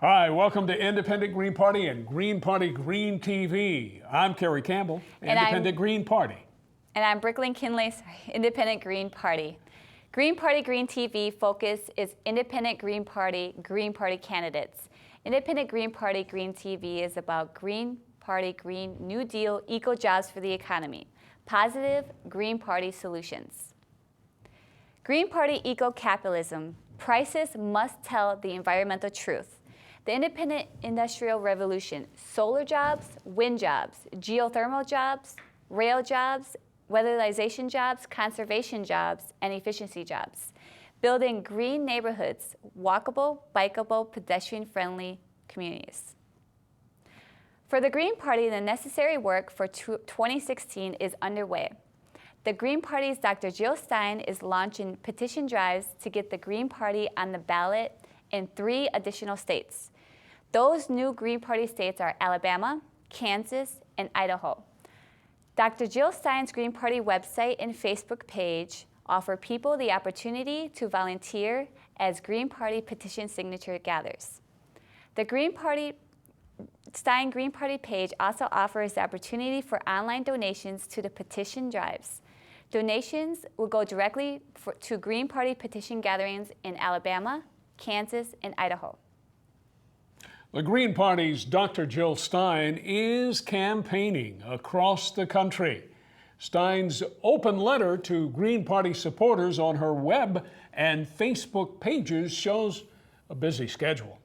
Hi, welcome to Independent Green Party and Green Party Green TV. I'm Kerry Campbell, Independent Green Party. And I'm Brooklyn Kinley, Independent Green Party. Green Party Green TV focus is Independent Green Party candidates. Independent Green Party Green TV is about Green Party Green New Deal eco jobs for the economy, positive Green Party solutions. Green Party eco-capitalism, prices must tell the environmental truth. The independent industrial revolution, solar jobs, wind jobs, geothermal jobs, rail jobs, weatherization jobs, conservation jobs, and efficiency jobs. Building green neighborhoods, walkable, bikeable, pedestrian-friendly communities. For the Green Party, the necessary work for 2016 is underway. The Green Party's Dr. Jill Stein is launching petition drives to get the Green Party on the ballot in 3 additional states. Those new Green Party states are Alabama, Kansas, and Idaho. Dr. Jill Stein's Green Party website and Facebook page offer people the opportunity to volunteer as Green Party petition signature gatherers. The Stein Green Party page also offers the opportunity for online donations to the petition drives. Donations will go directly to Green Party petition gatherings in Alabama, Kansas, and Idaho. The Green Party's Dr. Jill Stein is campaigning across the country. Stein's open letter to Green Party supporters on her web and Facebook pages shows a busy schedule.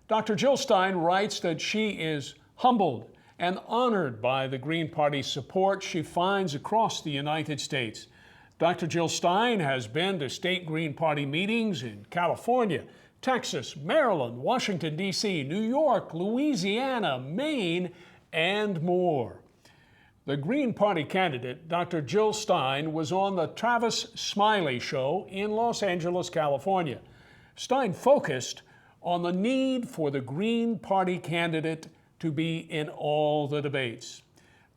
Dr. Jill Stein writes that she is humbled and honored by the Green Party's support she finds across the United States. Dr. Jill Stein has been to state Green Party meetings in California, Texas, Maryland, Washington, D.C., New York, Louisiana, Maine, and more. The Green Party candidate, Dr. Jill Stein, was on the Travis Smiley Show in Los Angeles, California. Stein focused on the need for the Green Party candidate to be in all the debates.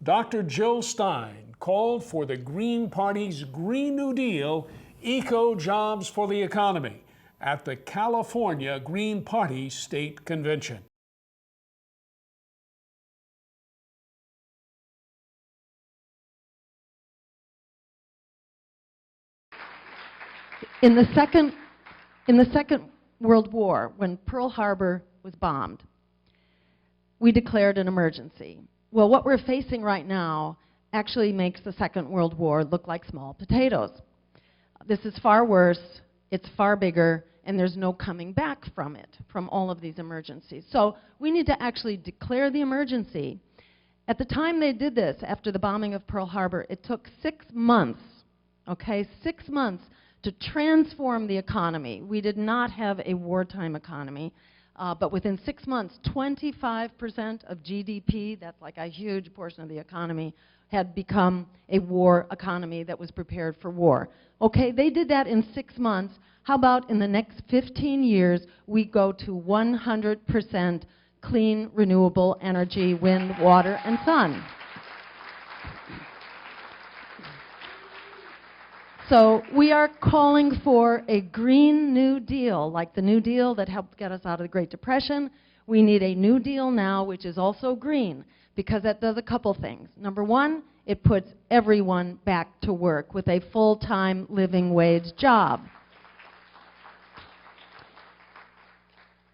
Dr. Jill Stein called for the Green Party's Green New Deal, eco jobs for the economy, at the California Green Party State Convention. In the Second World War, when Pearl Harbor was bombed, we declared an emergency. Well, what we're facing right now actually makes the Second World War look like small potatoes. This is far worse, it's far bigger, and there's no coming back from it, from all of these emergencies. So we need to actually declare the emergency. At the time they did this, after the bombing of Pearl Harbor, it took 6 months, okay, 6 months to transform the economy. We did not have a wartime economy, but within 6 months, 25% of GDP, that's like a huge portion of the economy, had become a war economy that was prepared for war. Okay, they did that in 6 months. How about in the next 15 years, we go to 100% clean, renewable energy, wind, water, and sun? So we are calling for a Green New Deal, like the New Deal that helped get us out of the Great Depression. We need a New Deal now, which is also green, because that does a couple things. Number one, it puts everyone back to work with a full-time living wage job.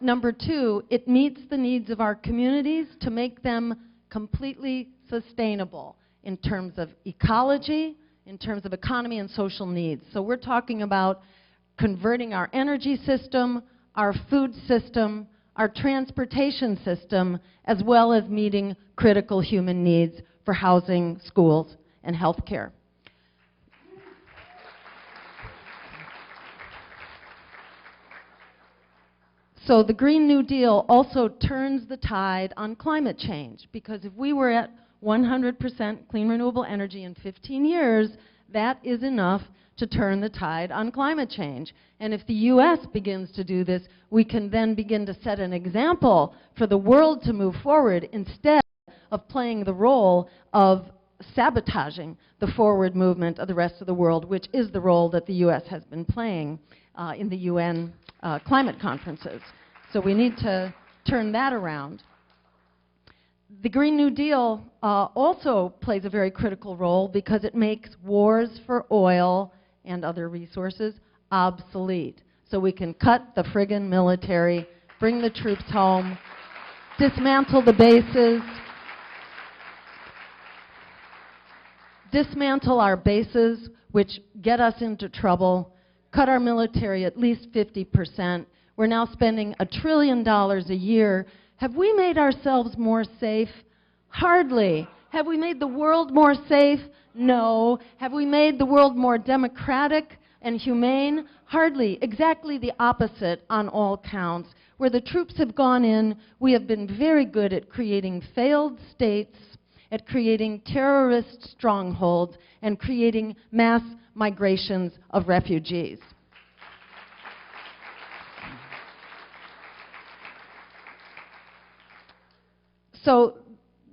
Number two, it meets the needs of our communities to make them completely sustainable in terms of ecology, in terms of economy and social needs. So we're talking about converting our energy system, our food system, our transportation system, as well as meeting critical human needs for housing, schools, and health care. So the Green New Deal also turns the tide on climate change, because if we were at 100% clean renewable energy in 15 years, that is enough to turn the tide on climate change. And if the U.S. begins to do this, we can then begin to set an example for the world to move forward, instead of playing the role of sabotaging the forward movement of the rest of the world, which is the role that the U.S. has been playing in the UN climate conferences. So we need to turn that around. The Green New Deal also plays a very critical role because it makes wars for oil and other resources obsolete. So we can cut the friggin' military, bring the troops home, dismantle the bases, dismantle our bases, which get us into trouble, cut our military at least 50%. We're now spending $1 trillion a year. Have we made ourselves more safe? Hardly. Have we made the world more safe? No. Have we made the world more democratic and humane? Hardly. Exactly the opposite on all counts. Where the troops have gone in, we have been very good at creating failed states, at creating terrorist strongholds, and creating mass migrations of refugees. So,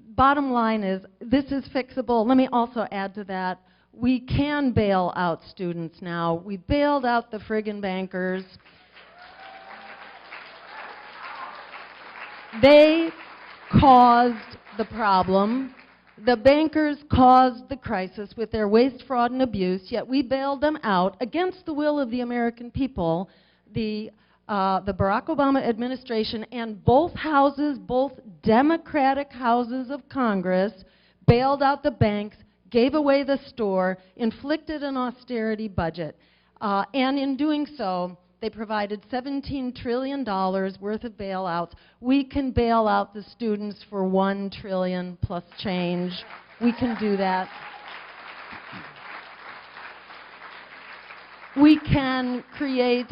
bottom line is, this is fixable. Let me also add to that, we can bail out students now. We bailed out the friggin' bankers. They caused the problem. The bankers caused the crisis with their waste, fraud, and abuse, yet we bailed them out against the will of the American people. The Barack Obama administration and both houses, both Democratic houses of Congress, bailed out the banks, gave away the store, inflicted an austerity budget. And in doing so, they provided $17 trillion worth of bailouts. We can bail out the students for $1 trillion plus change. We can do that. We can create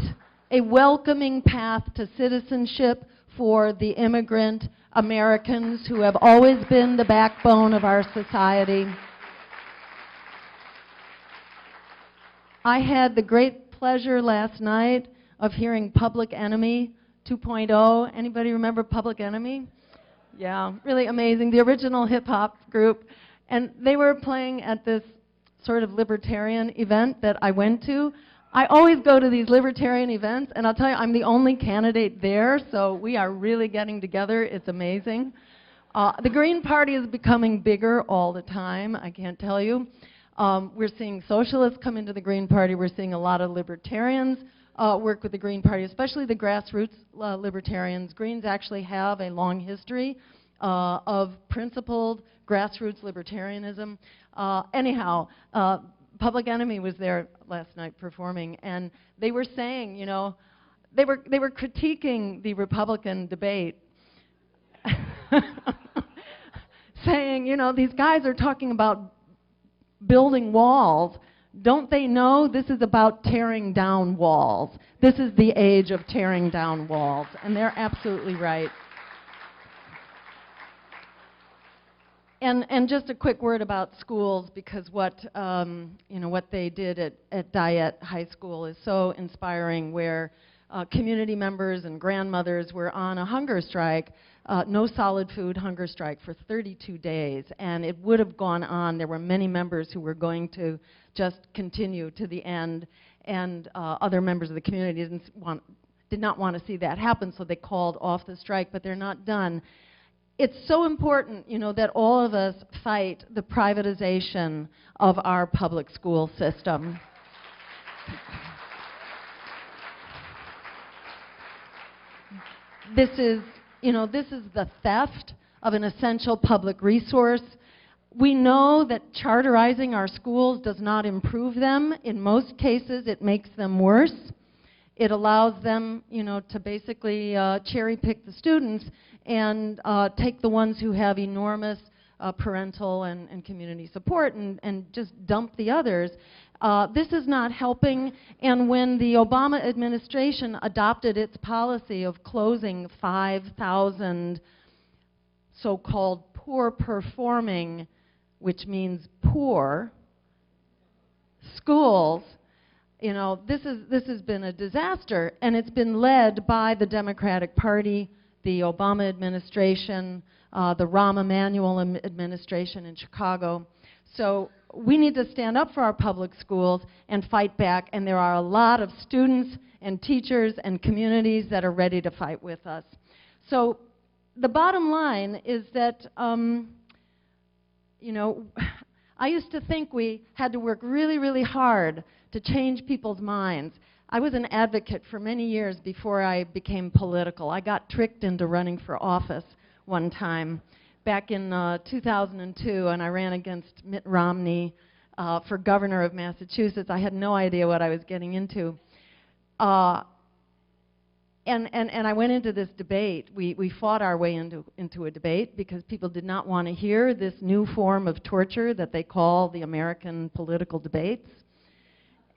a welcoming path to citizenship for the immigrant Americans who have always been the backbone of our society. I had the great pleasure last night of hearing Public Enemy 2.0. Anybody remember Public Enemy? Yeah, really amazing. The original hip-hop group. And they were playing at this sort of libertarian event that I went to. I always go to these libertarian events, and I'll tell you, I'm the only candidate there, so we are really getting together. It's amazing. The Green Party is becoming bigger all the time, I can't tell you. We're seeing socialists come into the Green Party. We're seeing a lot of libertarians work with the Green Party, especially the grassroots libertarians. Greens actually have a long history of principled grassroots libertarianism. Anyhow, Public Enemy was there last night performing, and they were saying, you know, they were critiquing the Republican debate, saying, you know, these guys are talking about building walls. Don't they know this is about tearing down walls? This is the age of tearing down walls, and they're absolutely right. And just a quick word about schools, because what they did at Dyett High School is so inspiring, where community members and grandmothers were on a hunger strike, no solid food hunger strike for 32 days, and it would have gone on. There were many members who were going to just continue to the end, and other members of the community did not want to see that happen, so they called off the strike, but they're not done. It's so important, you know, that all of us fight the privatization of our public school system. This is the theft of an essential public resource. We know that charterizing our schools does not improve them. In most cases, it makes them worse. It allows them, you know, to basically cherry pick the students and take the ones who have enormous parental and community support and just dump the others. This is not helping, and when the Obama administration adopted its policy of closing 5,000 so-called poor performing, which means poor, schools, you know, this has been a disaster, and it's been led by the Democratic Party, the Obama administration, the Rahm Emanuel administration in Chicago. So we need to stand up for our public schools and fight back, and there are a lot of students and teachers and communities that are ready to fight with us. So the bottom line is that, you know, I used to think we had to work really, really hard to change people's minds. I was an advocate for many years before I became political. I got tricked into running for office one time back in 2002, and I ran against Mitt Romney for governor of Massachusetts. I had no idea what I was getting into. And I went into this debate. We fought our way into a debate because people did not want to hear this new form of torture that they call the American political debates.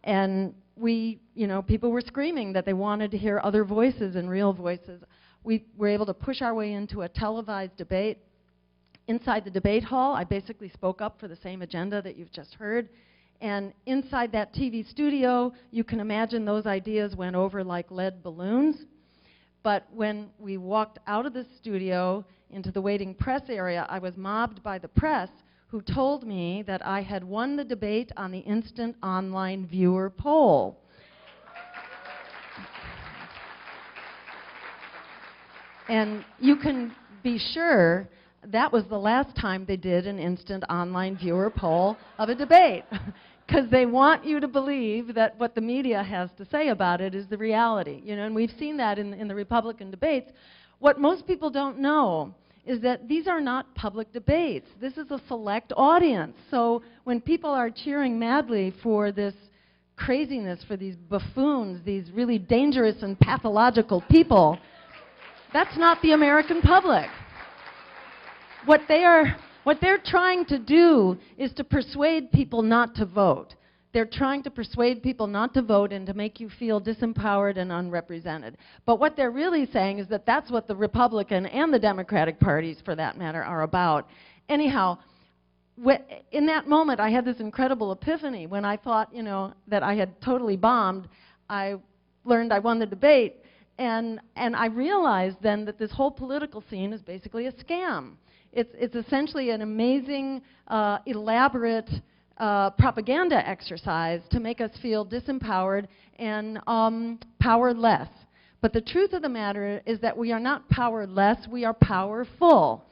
And people were screaming that they wanted to hear other voices and real voices. We were able to push our way into a televised debate. Inside the debate hall, I basically spoke up for the same agenda that you've just heard. And inside that TV studio, you can imagine those ideas went over like lead balloons. But when we walked out of the studio into the waiting press area, I was mobbed by the press, who told me that I had won the debate on the instant online viewer poll. And you can be sure that was the last time they did an instant online viewer poll of a debate, because they want you to believe that what the media has to say about it is the reality. And we've seen that in the Republican debates. What most people don't know is that these are not public debates. This is a select audience. So when people are cheering madly for this craziness, for these buffoons, these really dangerous and pathological people, that's not the American public. What they're trying to do is to persuade people not to vote. They're trying to persuade people not to vote and to make you feel disempowered and unrepresented. But what they're really saying is that that's what the Republican and the Democratic parties, for that matter, are about. Anyhow, in that moment, I had this incredible epiphany. When I thought, that I had totally bombed, I learned I won the debate. And I realized then that this whole political scene is basically a scam. It's essentially an amazing, elaborate propaganda exercise to make us feel disempowered and powerless. But the truth of the matter is that we are not powerless, we are powerful.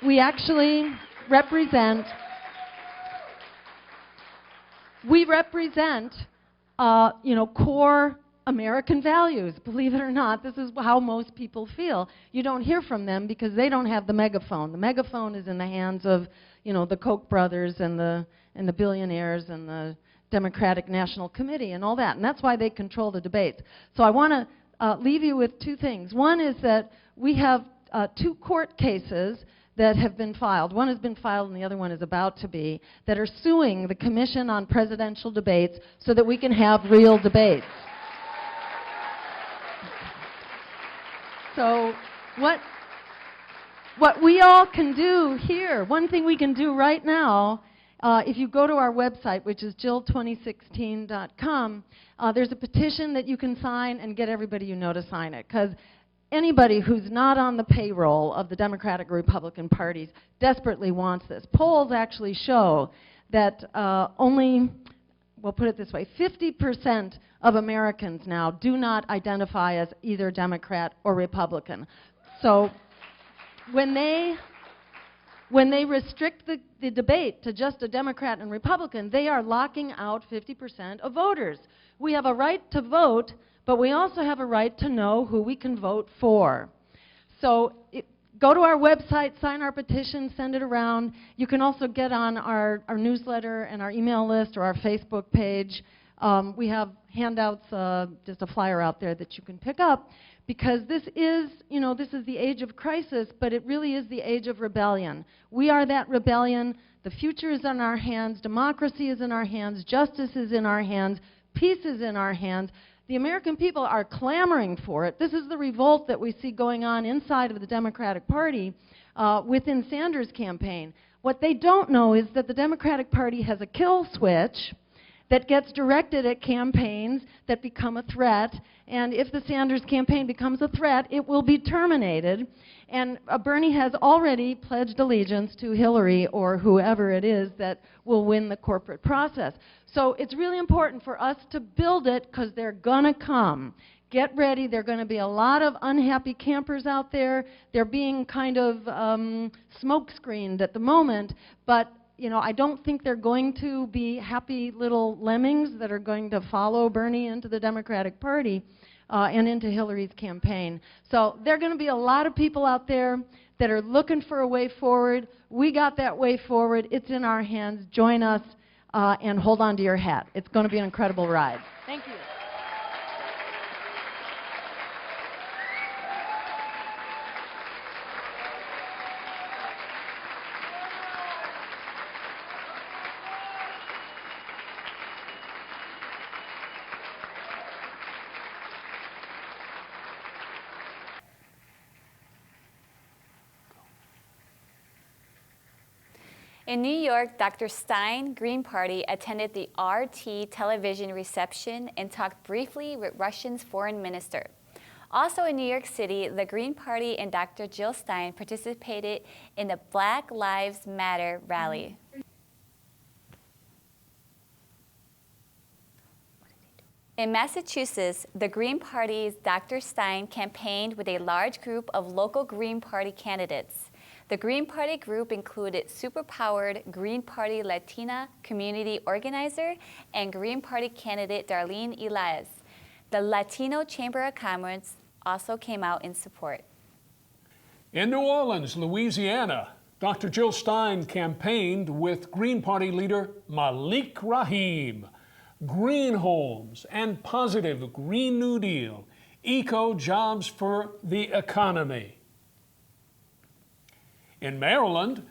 We actually represent core American values. Believe it or not, this is how most people feel. You don't hear from them because they don't have the megaphone. The megaphone is in the hands of, the Koch brothers and the billionaires and the Democratic National Committee and all that. And that's why they control the debates. So I want to leave you with two things. One is that we have 2 court cases that have been filed. One has been filed and the other one is about to be, that are suing the Commission on Presidential Debates so that we can have real debates. So what we all can do here, one thing we can do right now, if you go to our website, which is jill2016.com, there's a petition that you can sign and get everybody you know to sign it. Because anybody who's not on the payroll of the Democratic or Republican parties desperately wants this. Polls actually show that we'll put it this way, 50% of Americans now do not identify as either Democrat or Republican. So when they restrict the debate to just a Democrat and Republican, they are locking out 50% of voters. We have a right to vote, but we also have a right to know who we can vote for. So go to our website, sign our petition, send it around. You can also get on our newsletter and our email list or our Facebook page. We have handouts, just a flyer out there that you can pick up, because this is the age of crisis, but it really is the age of rebellion. We are that rebellion. The future is in our hands. Democracy is in our hands. Justice is in our hands. Peace is in our hands. The American people are clamoring for it. This is the revolt that we see going on inside of the Democratic Party within Sanders' campaign. What they don't know is that the Democratic Party has a kill switch that gets directed at campaigns that become a threat, and if the Sanders campaign becomes a threat, it will be terminated. And Bernie has already pledged allegiance to Hillary or whoever it is that will win the corporate process. So it's really important for us to build it, because they're gonna come. Get ready. There are going to be a lot of unhappy campers out there. They're being kind of smoke screened at the moment, but you know, I don't think they're going to be happy little lemmings that are going to follow Bernie into the Democratic Party and into Hillary's campaign. So there are going to be a lot of people out there that are looking for a way forward. We got that way forward. It's in our hands. Join us and hold on to your hat. It's going to be an incredible ride. Thank you. In New York, Dr. Stein, Green Party, attended the RT television reception and talked briefly with Russia's foreign minister. Also in New York City, the Green Party and Dr. Jill Stein participated in the Black Lives Matter rally. In Massachusetts, the Green Party's Dr. Stein campaigned with a large group of local Green Party candidates. The Green Party group included superpowered Green Party Latina community organizer and Green Party candidate Darlene Elias. The Latino Chamber of Commerce also came out in support. In New Orleans, Louisiana, Dr. Jill Stein campaigned with Green Party leader Malik Rahim. Green homes and positive Green New Deal, eco-jobs for the economy. In Maryland,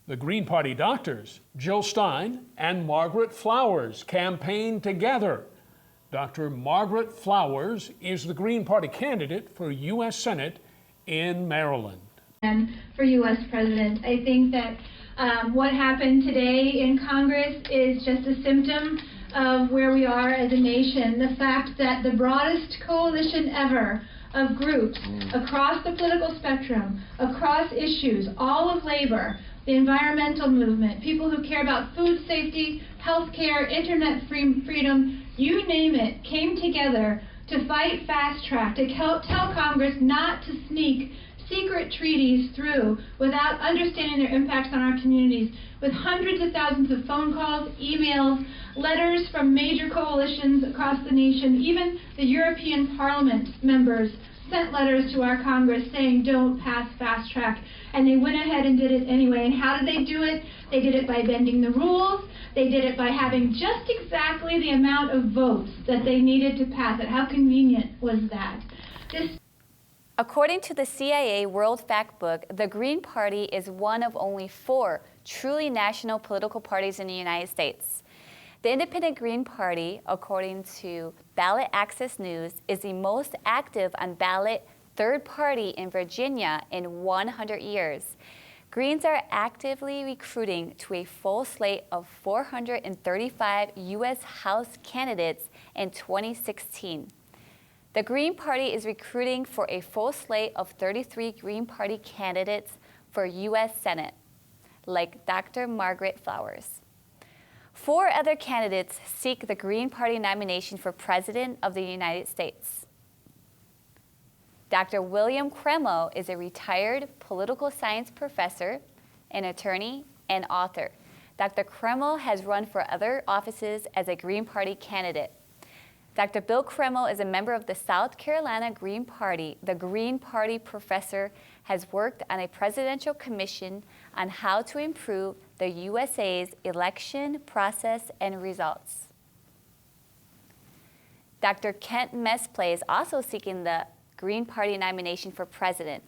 the Green Party doctors, Jill Stein and Margaret Flowers, campaigned together. Dr. Margaret Flowers is the Green Party candidate for U.S. Senate in Maryland. And for U.S. President, I think that what happened today in Congress is just a symptom of where we are as a nation. The fact that the broadest coalition ever of groups across the political spectrum, across issues, all of labor, the environmental movement, people who care about food safety, health care, internet freedom, you name it, came together to fight fast track, to tell Congress not to sneak secret treaties through without understanding their impacts on our communities, with hundreds of thousands of phone calls, emails, letters from major coalitions across the nation. Even the European Parliament members sent letters to our Congress saying don't pass fast track, and they went ahead and did it anyway. And how did they do it? They did it by bending the rules. They did it by having just exactly the amount of votes that they needed to pass it. How convenient was that? According to the CIA World Factbook, the Green Party is one of only 4 truly national political parties in the United States. The Independent Green Party, according to Ballot Access News, is the most active on-ballot third party in Virginia in 100 years. Greens are actively recruiting to a full slate of 435 U.S. House candidates in 2016. The Green Party is recruiting for a full slate of 33 Green Party candidates for U.S. Senate, like Dr. Margaret Flowers. 4 other candidates seek the Green Party nomination for President of the United States. Dr. William Cremo is a retired political science professor, an attorney, and author. Dr. Cremo has run for other offices as a Green Party candidate. Dr. Bill Cremo is a member of the South Carolina Green Party. The Green Party professor has worked on a presidential commission on how to improve the USA's election process and results. Dr. Kent Mesplay is also seeking the Green Party nomination for president.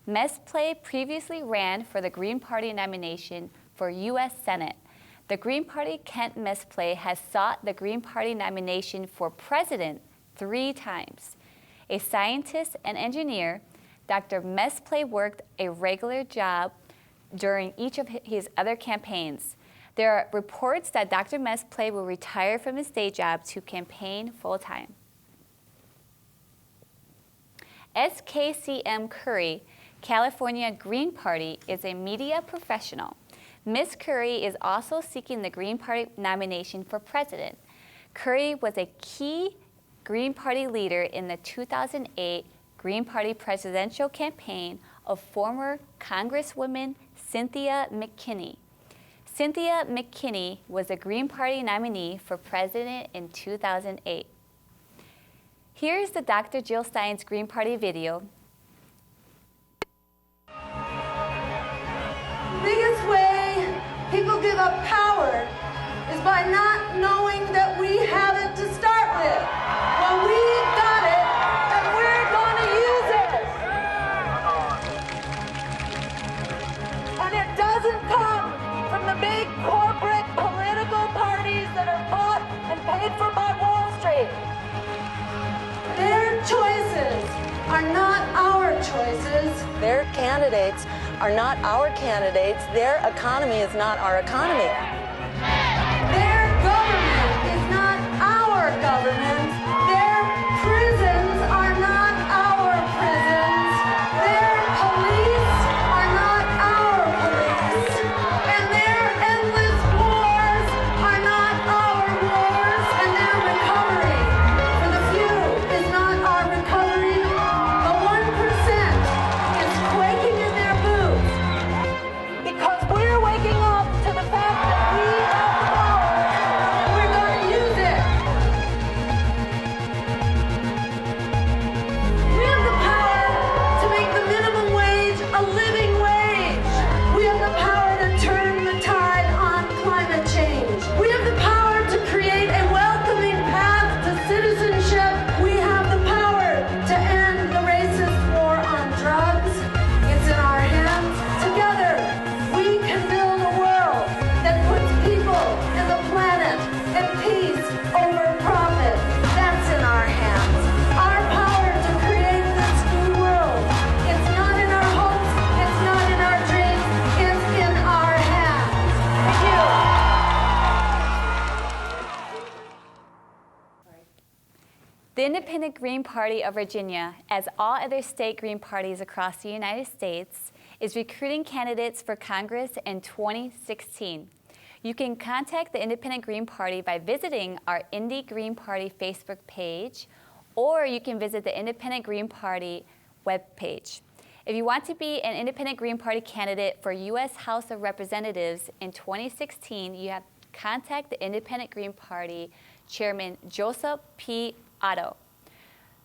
Mesplay previously ran for the Green Party nomination for U.S. Senate. The Green Party Kent Mesplay has sought the Green Party nomination for president 3 times. A scientist and engineer, Dr. Mesplay worked a regular job during each of his other campaigns. There are reports that Dr. Mesplay will retire from his day job to campaign full-time. SKCM Curry, California Green Party, is a media professional. Ms. Curry is also seeking the Green Party nomination for president. Curry was a key Green Party leader in the 2008 Green Party presidential campaign of former Congresswoman Cynthia McKinney. Cynthia McKinney was a Green Party nominee for president in 2008. Here's the Dr. Jill Stein's Green Party video. The biggest way people give up power is by not knowing that we have it to start with. Well, we got it, and we're going to use it. And it doesn't come from the big corporate political parties that are bought and paid for by Wall Street. Their choices are not our choices. Their candidates are not our candidates. Their economy is not our economy. Their government is not our government. Their prisons are not our prisons. Their police are not our police. And their endless wars are not our wars. And their recovery for the few is not our recovery. The 1% is quaking in their boots because we're waking up to the fact that we have the power and we're going to use it. We have the power to make the minimum wage a living wage. We have the power to turn the tide on climate change. We have the power to create a welcoming path to citizenship. We have the power to end the racist war on drugs. It's in our hands. Together, we can build a world that puts people and the planet and peace over profit. That's in our hands. Our power to create this new world. It's not in our hopes. It's not in our dreams. It's in our hands. Thank you. The Independent Green Party of Virginia, as all other state Green parties across the United States, is recruiting candidates for Congress in 2016. You can contact the Independent Green Party by visiting our Indy Green Party Facebook page, or you can visit the Independent Green Party webpage. If you want to be an Independent Green Party candidate for U.S. House of Representatives in 2016, you have to contact the Independent Green Party Chairman Joseph P. Otto.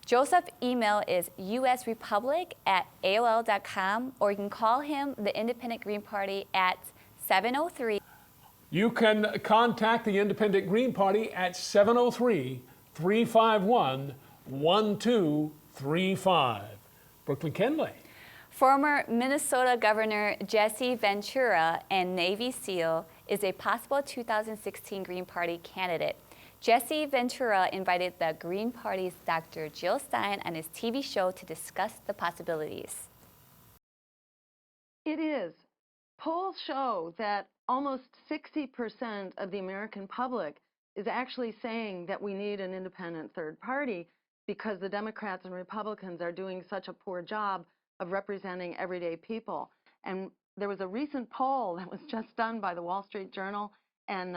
Joseph's email is usrepublic@aol.com, or you can call him, the Independent Green Party, at 703. You can contact the Independent Green Party at 703-351-1235. Brooklyn Kenley. Former Minnesota Governor Jesse Ventura and Navy SEAL is a possible 2016 Green Party candidate. Jesse Ventura invited the Green Party's Dr. Jill Stein on his TV show to discuss the possibilities. It is. Polls show that almost 60% of the American public is actually saying that we need an independent third party because the Democrats and Republicans are doing such a poor job of representing everyday people. And there was a recent poll that was just done by the Wall Street Journal and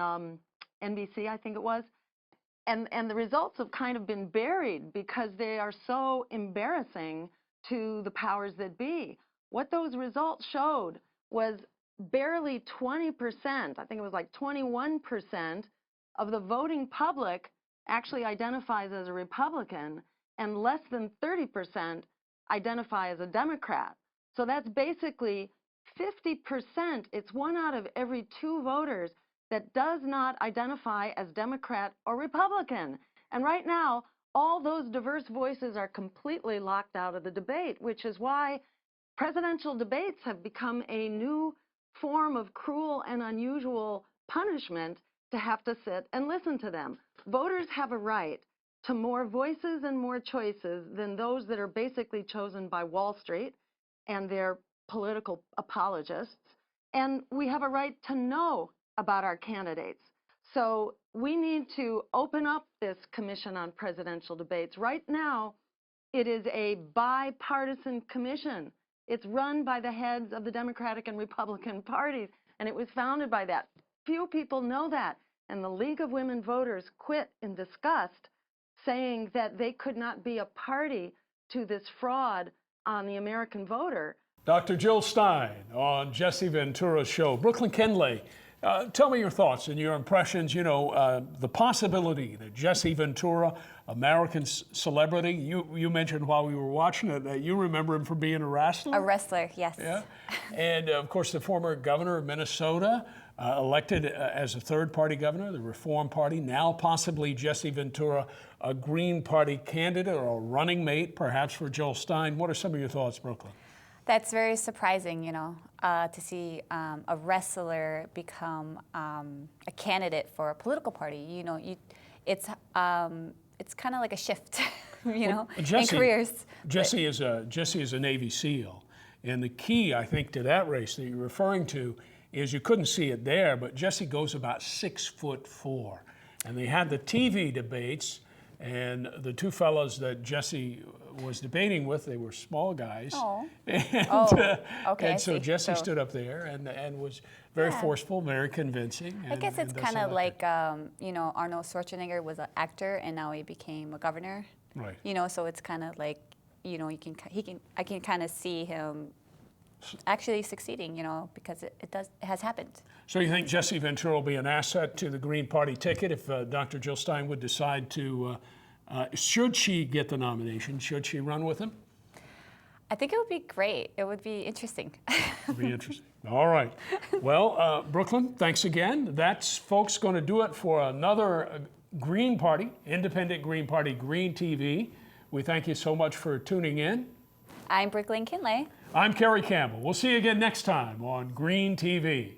NBC, I think it was, and the results have kind of been buried because they are so embarrassing to the powers that be. What those results showed was barely 20%, I think it was like 21% of the voting public actually identifies as a Republican, and less than 30% identify as a Democrat. So that's basically 50%. It's 1 out of every 2 voters that does not identify as Democrat or Republican. And right now, all those diverse voices are completely locked out of the debate, which is why presidential debates have become a new form of cruel and unusual punishment to have to sit and listen to them. Voters have a right to more voices and more choices than those that are basically chosen by Wall Street and their political apologists. And we have a right to know about our candidates. So we need to open up this Commission on Presidential Debates. Right now, it is a bipartisan commission. It's run by the heads of the Democratic and Republican parties, and it was founded by that. Few people know that, and the League of Women Voters quit in disgust saying that they could not be a party to this fraud on the American voter. Dr. Jill Stein on Jesse Ventura's show. Brooklyn Kinley, tell me your thoughts and your impressions. You know, the possibility that Jesse Ventura, American celebrity, you mentioned while we were watching it that you remember him for being a wrestler. A wrestler, yes. Yeah. And of course, the former governor of Minnesota, elected as a third-party governor, the Reform Party. Now possibly Jesse Ventura, a Green Party candidate or a running mate, perhaps for Jill Stein. What are some of your thoughts, Brooklyn? That's very surprising, you know, to see a wrestler become a candidate for a political party. You know, it's kind of like a shift, you know, in careers. Jesse is a Navy SEAL, and the key, I think, to that race that you're referring to is you couldn't see it there, but Jesse goes about 6'4", and they had the TV debates, and the two fellows that Jesse was debating with, they were small guys. Oh. And so Jesse stood up there and was very forceful, very convincing. I guess it's kind of like, you know, Arnold Schwarzenegger was an actor and now he became a governor. Right. You know, so it's kind of like, you know, I can kind of see him actually succeeding, you know, because it has happened. So you think Jesse Ventura will be an asset to the Green Party ticket if Dr. Jill Stein would decide to, should she get the nomination, should she run with him? I think it would be great. It would be interesting. It would be interesting. All right. Well, Brooklyn, thanks again. That's, folks, going to do it for another Green Party, Independent Green Party, Green TV. We thank you so much for tuning in. I'm Brooklyn Kinley. I'm Kerry Campbell. We'll see you again next time on Green TV.